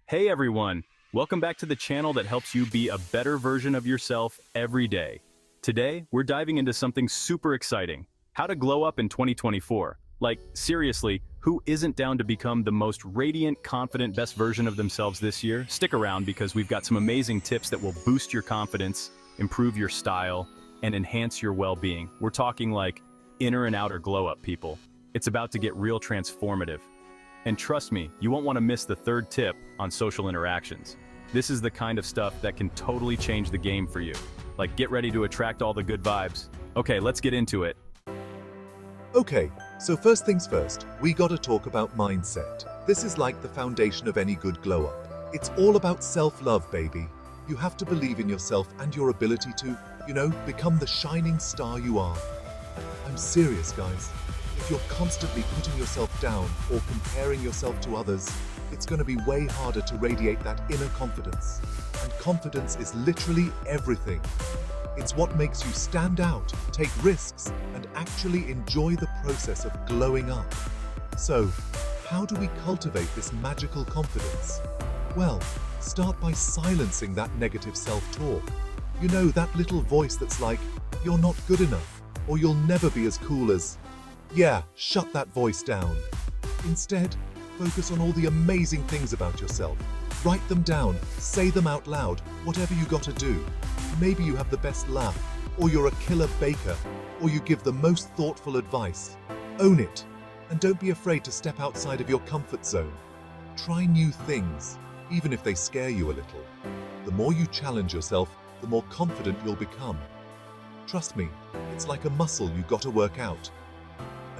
Hey everyone, welcome back to the channel that helps you be a better version of yourself every day. Today, we're diving into something super exciting, how to glow up in 2024. Like, seriously, who isn't down to become the most radiant, confident, best version of themselves this year? Stick around because we've got some amazing tips that will boost your confidence, improve your style, and enhance your well-being. We're talking like inner and outer glow up, people. It's about to get real transformative. And trust me, you won't want to miss the third tip on social interactions. This is the kind of stuff that can totally change the game for you. Like, get ready to attract all the good vibes. Okay, let's get into it. Okay, so first things first, we gotta talk about mindset. This is like the foundation of any good glow up. It's all about self-love, baby. You have to believe in yourself and your ability to, become the shining star you are. I'm serious, guys. If you're constantly putting yourself down or comparing yourself to others, it's going to be way harder to radiate that inner confidence. And confidence is literally everything. It's what makes you stand out, take risks, and actually enjoy the process of glowing up. So, how do we cultivate this magical confidence? Well, start by silencing that negative self-talk. You know, that little voice that's like, you're not good enough, or you'll never be as cool as... Yeah, shut that voice down. Instead, focus on all the amazing things about yourself. Write them down, say them out loud, whatever you gotta do. Maybe you have the best laugh, or you're a killer baker, or you give the most thoughtful advice. Own it, and don't be afraid to step outside of your comfort zone. Try new things, even if they scare you a little. The more you challenge yourself, the more confident you'll become. Trust me, it's like a muscle you gotta work out.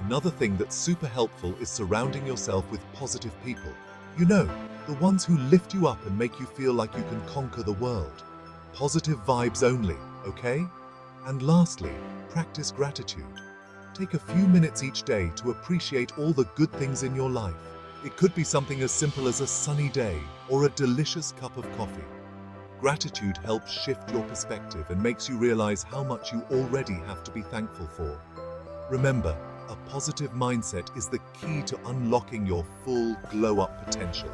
Another thing that's super helpful is surrounding yourself with positive people. You know, the ones who lift you up and make you feel like you can conquer the world. Positive vibes only, okay? And lastly, practice gratitude. Take a few minutes each day to appreciate all the good things in your life. It could be something as simple as a sunny day or a delicious cup of coffee. Gratitude helps shift your perspective and makes you realize how much you already have to be thankful for. Remember, a positive mindset is the key to unlocking your full glow-up potential.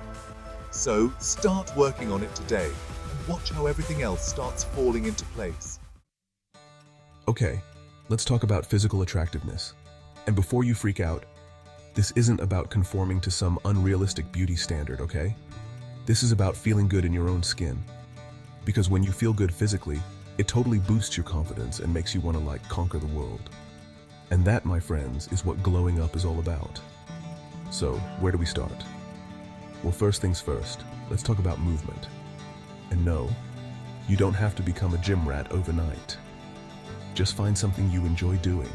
So, start working on it today and watch how everything else starts falling into place. Okay, let's talk about physical attractiveness. And before you freak out, this isn't about conforming to some unrealistic beauty standard, okay? This is about feeling good in your own skin. Because when you feel good physically, it totally boosts your confidence and makes you want to, conquer the world. And that, my friends, is what glowing up is all about. So, where do we start? Well, first things first, let's talk about movement. And no, you don't have to become a gym rat overnight. Just find something you enjoy doing,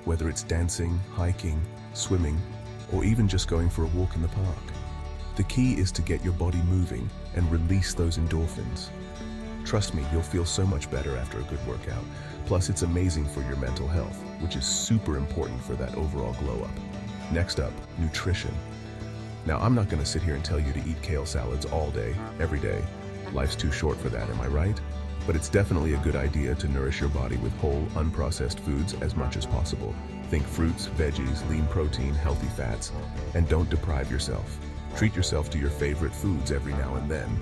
whether it's dancing, hiking, swimming, or even just going for a walk in the park. The key is to get your body moving and release those endorphins. Trust me, you'll feel so much better after a good workout. Plus, it's amazing for your mental health, which is super important for that overall glow up. Next up, nutrition. Now, I'm not going to sit here and tell you to eat kale salads all day, every day. Life's too short for that, am I right? But it's definitely a good idea to nourish your body with whole, unprocessed foods as much as possible. Think fruits, veggies, lean protein, healthy fats, and don't deprive yourself. Treat yourself to your favorite foods every now and then.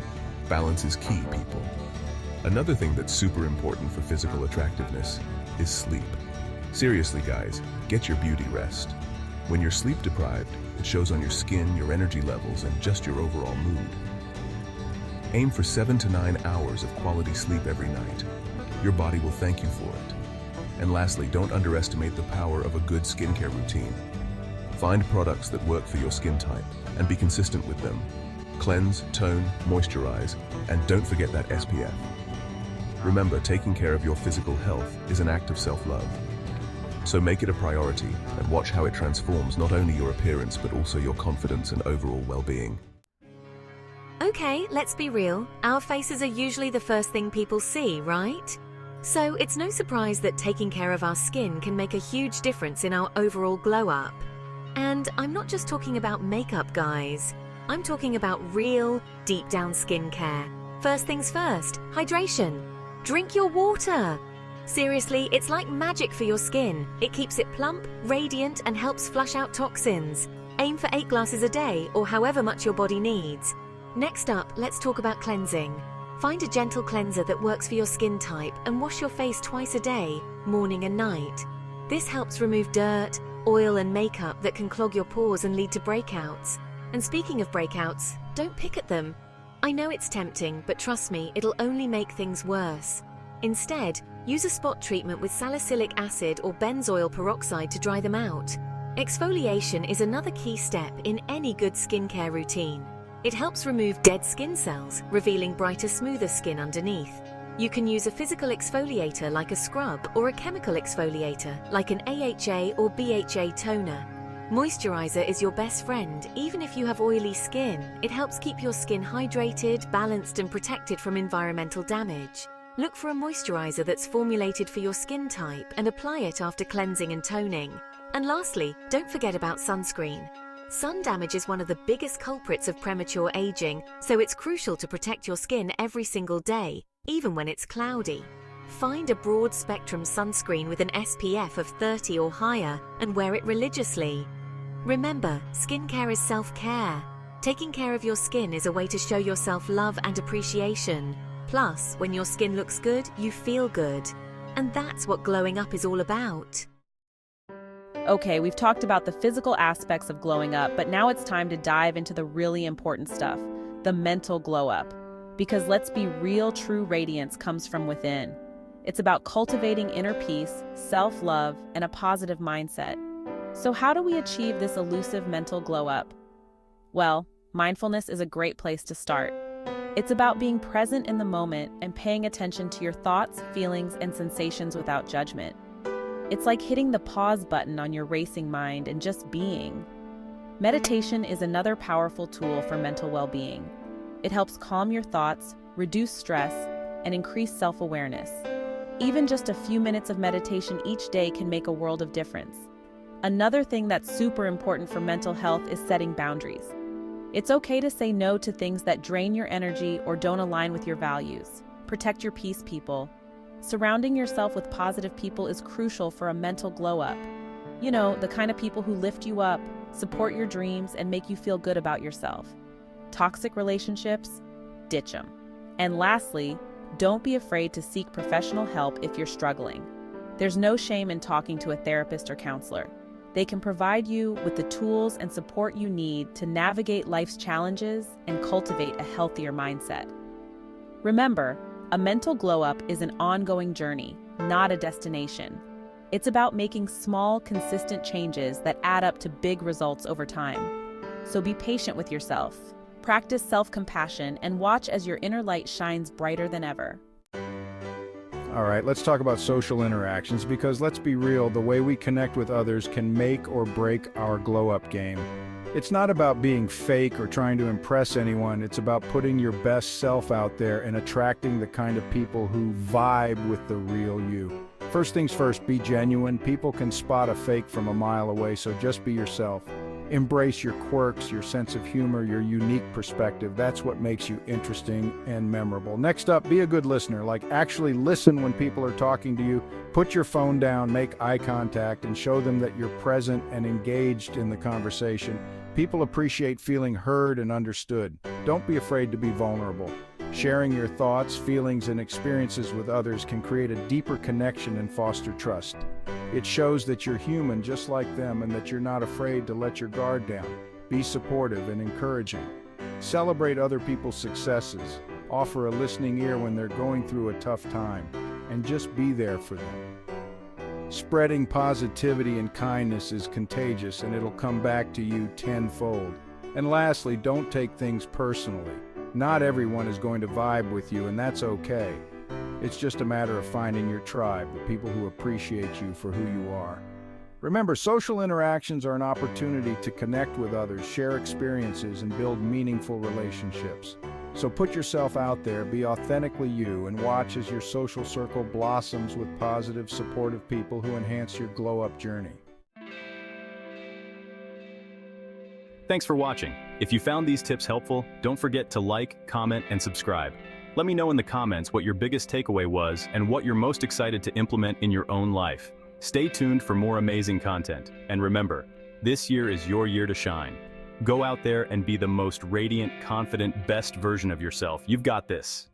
Balance is key, people. Another thing that's super important for physical attractiveness is sleep. Seriously, guys, get your beauty rest. When you're sleep deprived, it shows on your skin, your energy levels, and just your overall mood. Aim for 7 to 9 hours of quality sleep every night. Your body will thank you for it. And lastly, don't underestimate the power of a good skincare routine. Find products that work for your skin type and be consistent with them. Cleanse, tone, moisturize, and don't forget that SPF. Remember, taking care of your physical health is an act of self-love. So make it a priority and watch how it transforms not only your appearance but also your confidence and overall well-being. Okay, let's be real. Our faces are usually the first thing people see, right? So it's no surprise that taking care of our skin can make a huge difference in our overall glow-up. And I'm not just talking about makeup, guys. I'm talking about real, deep-down skincare. First things first, hydration. Drink your water. Seriously, it's like magic for your skin. It keeps it plump, radiant, and helps flush out toxins. Aim for 8 glasses a day or however much your body needs. Next up, let's talk about cleansing. Find a gentle cleanser that works for your skin type and wash your face twice a day, morning and night. This helps remove dirt, oil and makeup that can clog your pores and lead to breakouts. And speaking of breakouts, don't pick at them. I know it's tempting, but trust me, it'll only make things worse. Instead, use a spot treatment with salicylic acid or benzoyl peroxide to dry them out. Exfoliation is another key step in any good skincare routine. It helps remove dead skin cells, revealing brighter, smoother skin underneath. You can use a physical exfoliator like a scrub or a chemical exfoliator like an AHA or BHA toner. Moisturizer is your best friend, even if you have oily skin. It helps keep your skin hydrated, balanced, and protected from environmental damage. Look for a moisturizer that's formulated for your skin type and apply it after cleansing and toning. And lastly, don't forget about sunscreen. Sun damage is one of the biggest culprits of premature aging, so it's crucial to protect your skin every single day, even when it's cloudy. Find a broad-spectrum sunscreen with an SPF of 30 or higher and wear it religiously. Remember, skincare is self-care. Taking care of your skin is a way to show yourself love and appreciation. Plus, when your skin looks good, you feel good. And that's what glowing up is all about. Okay, we've talked about the physical aspects of glowing up, but now it's time to dive into the really important stuff, the mental glow up. Because let's be real, true radiance comes from within. It's about cultivating inner peace, self-love, and a positive mindset. So how do we achieve this elusive mental glow up? Well, mindfulness is a great place to start. It's about being present in the moment and paying attention to your thoughts, feelings, and sensations without judgment. It's like hitting the pause button on your racing mind and just being. Meditation is another powerful tool for mental well-being. It helps calm your thoughts, reduce stress, and increase self-awareness. Even just a few minutes of meditation each day can make a world of difference. Another thing that's super important for mental health is setting boundaries. It's okay to say no to things that drain your energy or don't align with your values. Protect your peace, people. Surrounding yourself with positive people is crucial for a mental glow up. You know, the kind of people who lift you up, support your dreams, and make you feel good about yourself. Toxic relationships? Ditch them. And lastly, don't be afraid to seek professional help if you're struggling. There's no shame in talking to a therapist or counselor. They can provide you with the tools and support you need to navigate life's challenges and cultivate a healthier mindset. Remember, a mental glow-up is an ongoing journey, not a destination. It's about making small, consistent changes that add up to big results over time. So be patient with yourself. Practice self-compassion and watch as your inner light shines brighter than ever. All right, let's talk about social interactions because let's be real, the way we connect with others can make or break our glow-up game. It's not about being fake or trying to impress anyone. It's about putting your best self out there and attracting the kind of people who vibe with the real you. First things first, be genuine. People can spot a fake from a mile away, so just be yourself. Embrace your quirks, your sense of humor, your unique perspective. That's what makes you interesting and memorable. Next up, be a good listener. Like, actually listen when people are talking to you. Put your phone down, make eye contact, and show them that you're present and engaged in the conversation. People appreciate feeling heard and understood. Don't be afraid to be vulnerable. Sharing your thoughts, feelings, and experiences with others can create a deeper connection and foster trust. It shows that you're human just like them and that you're not afraid to let your guard down. Be supportive and encouraging. Celebrate other people's successes. Offer a listening ear when they're going through a tough time, and just be there for them. Spreading positivity and kindness is contagious, and it'll come back to you tenfold. And lastly, don't take things personally. Not everyone is going to vibe with you, and that's okay. It's just a matter of finding your tribe, the people who appreciate you for who you are. Remember, social interactions are an opportunity to connect with others, share experiences, and build meaningful relationships. So put yourself out there, be authentically you, and watch as your social circle blossoms with positive, supportive people who enhance your glow-up journey. Thanks for watching. If you found these tips helpful, don't forget to like, comment, and subscribe. Let me know in the comments what your biggest takeaway was and what you're most excited to implement in your own life. Stay tuned for more amazing content. And remember, this year is your year to shine. Go out there and be the most radiant, confident, best version of yourself. You've got this.